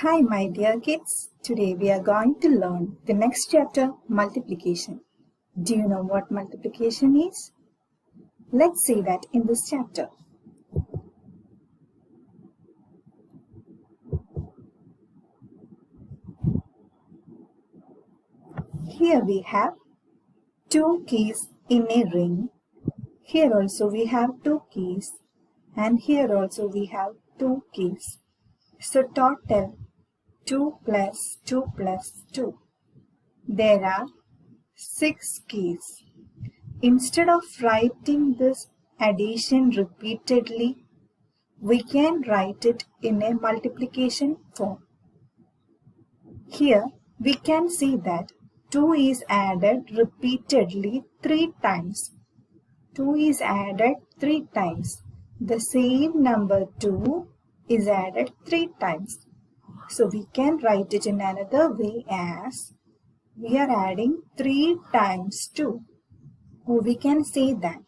Hi, my dear kids. Today we are going to learn the next chapter, multiplication. Do you know what multiplication is? Let's see that in this chapter. Here we have two keys in a ring. Here also we have two keys, and here also we have two keys. So total 2 plus 2 plus 2. There are 6 keys. Instead of writing this addition repeatedly, we can write it in a multiplication form. Here we can see that 2 is added repeatedly 3 times. 2 is added 3 times. The same number 2 is added 3 times. So we can write it in another way as we are adding 3 times 2. Or we can say that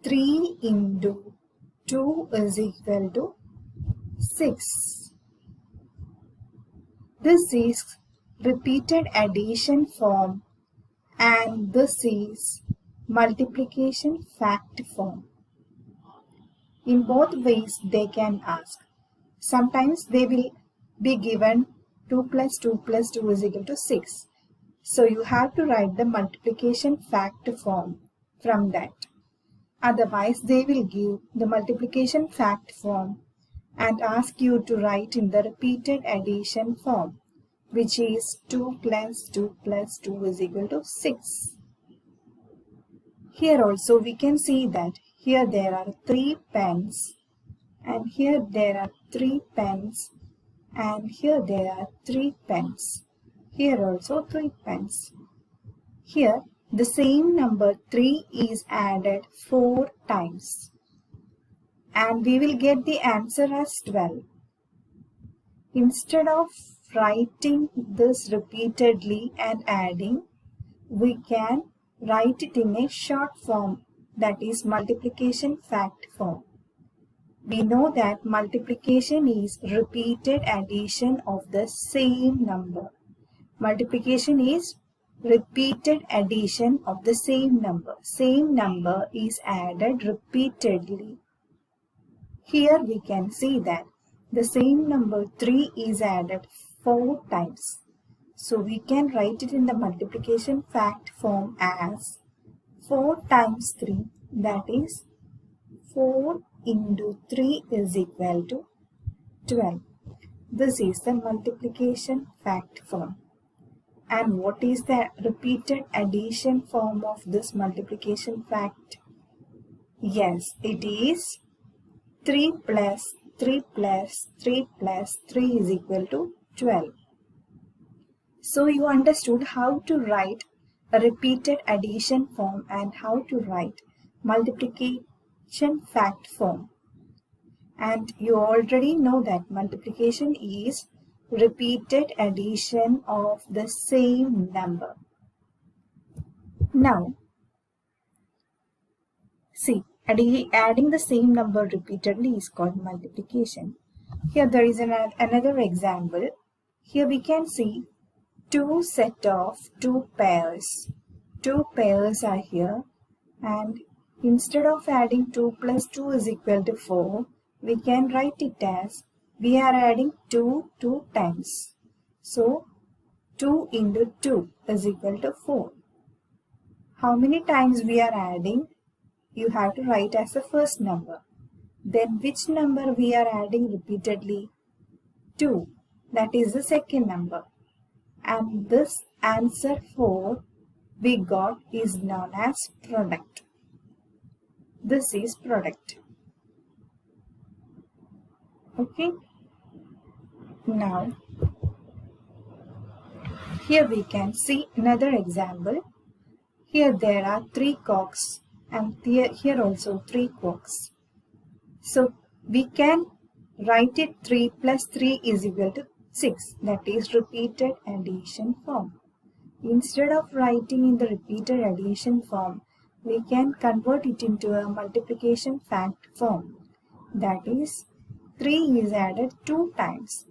3 into 2 is equal to 6. This is repeated addition form and this is multiplication fact form. In both ways they can ask. Sometimes they will be given 2 plus 2 plus 2 is equal to 6. So you have to write the multiplication fact form from that. Otherwise, they will give the multiplication fact form and ask you to write in the repeated addition form, which is 2 plus 2 plus 2 is equal to 6. Here also we can see that here there are 3 pens and here there are 3 pens and here there are 3 pens. Here also 3 pens. Here the same number 3 is added 4 times and we will get the answer as 12. Instead of writing this repeatedly and adding, we can write it in a short form, that is multiplication fact form. We know that multiplication is repeated addition of the same number. Multiplication is repeated addition of the same number. Same number is added repeatedly. Here we can see that the same number 3 is added 4 times. So we can write it in the multiplication fact form as 4 times 3, that is 4 into 3 is equal to 12. This is the multiplication fact form. And what is the repeated addition form of this multiplication fact? Yes, it is 3 plus 3 plus 3 plus 3 is equal to 12. So you understood how to write a repeated addition form and how to write multiplication fact form. And you already know that multiplication is repeated addition of the same number. Now, see, adding the same number repeatedly is called multiplication. Here there is another example. Here we can see 2 set of 2 pairs. 2 pairs are here and instead of adding 2 plus 2 is equal to 4, we can write it as we are adding 2 2 times. So 2 into 2 is equal to 4. How many times we are adding? You have to write as the first number. Then which number we are adding repeatedly? 2. That is the second number. And this answer 4 we got is known as product. This is product. Okay. Now, here we can see another example. Here there are 3 cocks and here also 3 cocks. So we can write it 3 plus 3 is equal to 6. That is repeated addition form. Instead of writing in the repeated addition form, we can convert it into a multiplication fact form. That is 3 is added 2 times.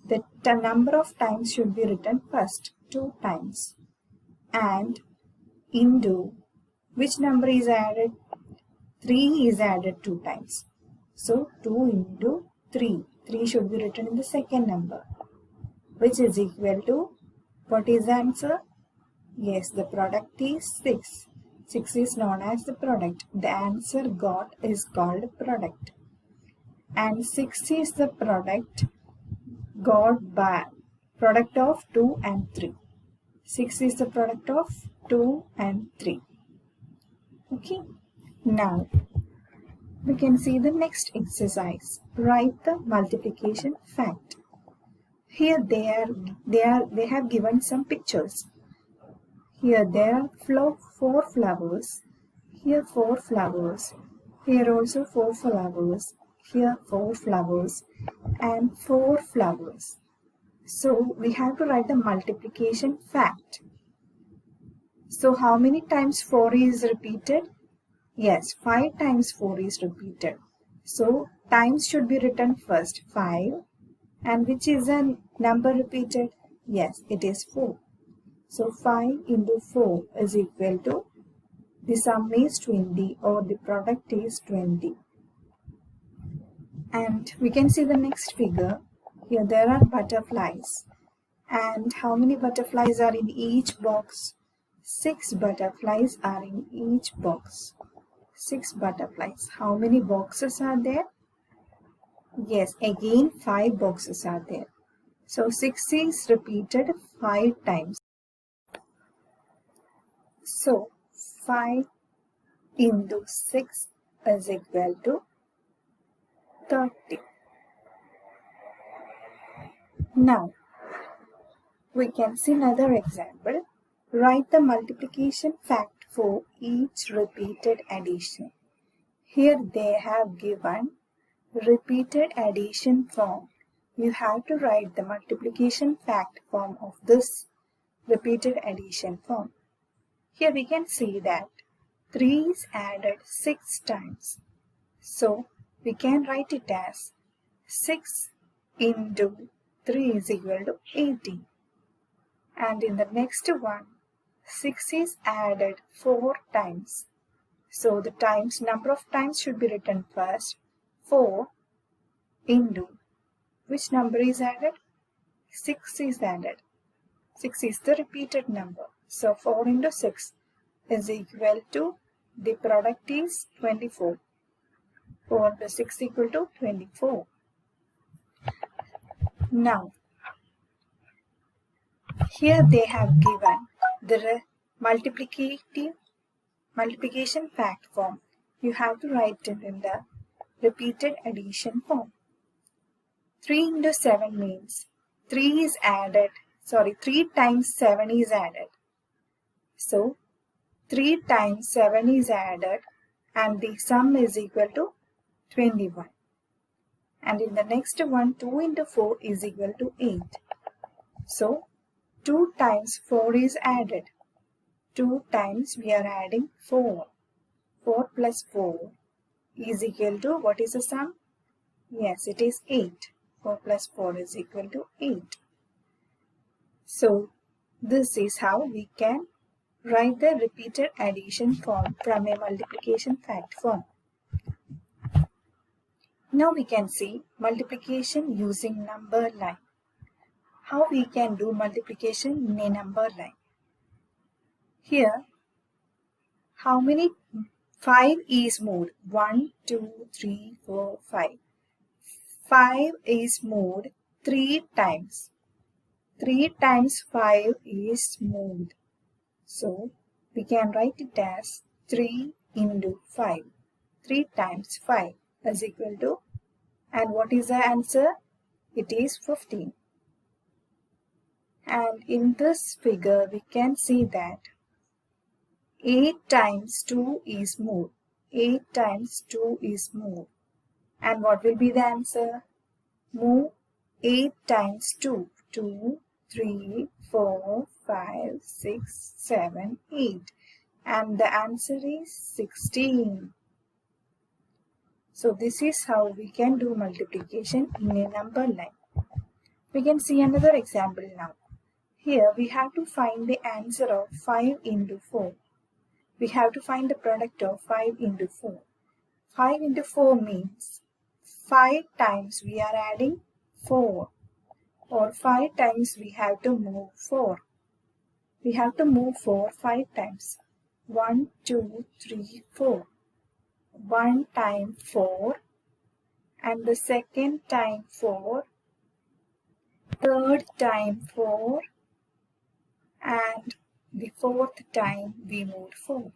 the number of times should be written first, 2 times. And into which number is added? 3 is added 2 times. So 2 into 3. 3 should be written in the second number, which is equal to, what is the answer? Yes, the product is 6. 6 is known as the product. The answer got is called product. And 6 is the product got by product of 2 and 3. 6 is the product of 2 and 3. Okay. Now we can see the next exercise. Write the multiplication fact. Here they have given some pictures. Here there are 4 flowers. Here 4 flowers. Here also 4 flowers. Here 4 flowers and 4 flowers. So we have to write the multiplication fact. So how many times 4 is repeated? Yes, 5 times 4 is repeated. So times should be written first, 5. And which is a number repeated? Yes, it is 4. So 5 into 4 is equal to, the sum is 20 or the product is 20. And we can see the next figure. Here there are butterflies. And how many butterflies are in each box? 6 butterflies are in each box. 6 butterflies. How many boxes are there? Yes, again 5 boxes are there. So 6 is repeated 5 times. So 5 into 6 is equal to 30. Now we can see another example. Write the multiplication fact for each repeated addition. Here they have given repeated addition form. You have to write the multiplication fact form of this repeated addition form. Here we can see that 3 is added 6 times. So we can write it as 6 into 3 is equal to 18. And in the next one, 6 is added 4 times. So the number of times should be written first. 4 into which number is added? 6 is added. 6 is the repeated number. So 4 into 6 is equal to, the product is 24. 4 into 6 equal to 24. Now here they have given the multiplication fact form. You have to write it in the repeated addition form. 3 into 7 means 3 times 7 is added. So 3 times 7 is added and the sum is equal to 21. And in the next one, 2 into 4 is equal to 8. So 2 times 4 is added. 2 times we are adding 4. 4 plus 4 is equal to, what is the sum? Yes, it is 8. 4 plus 4 is equal to 8. So this is how we can write the repeated addition form from a multiplication fact form. Now we can see multiplication using number line. How we can do multiplication in a number line? Here, how many 5 is moved? 1, 2, 3, 4, 5. 5 is moved 3 times. 3 times 5 is moved. So we can write it as 3 into 5. 3 times 5 is equal to, and what is the answer? It is 15. And in this figure we can see that 8 times 2 is moved. 8 times 2 is moved. And what will be the answer? Move 8 times 2. 2, 3, 4, 5, 6, 7, 8. And the answer is 16. So this is how we can do multiplication in a number line. We can see another example now. Here we have to find the answer of 5 into 4. We have to find the product of 5 into 4. 5 into 4 means 5 times we are adding 4, or 5 times we have to move 4. We have to move 4 5 times. 1, 2, 3, 4. 1 time 4, and the second time 4, third time 4, and the fourth time we moved 4.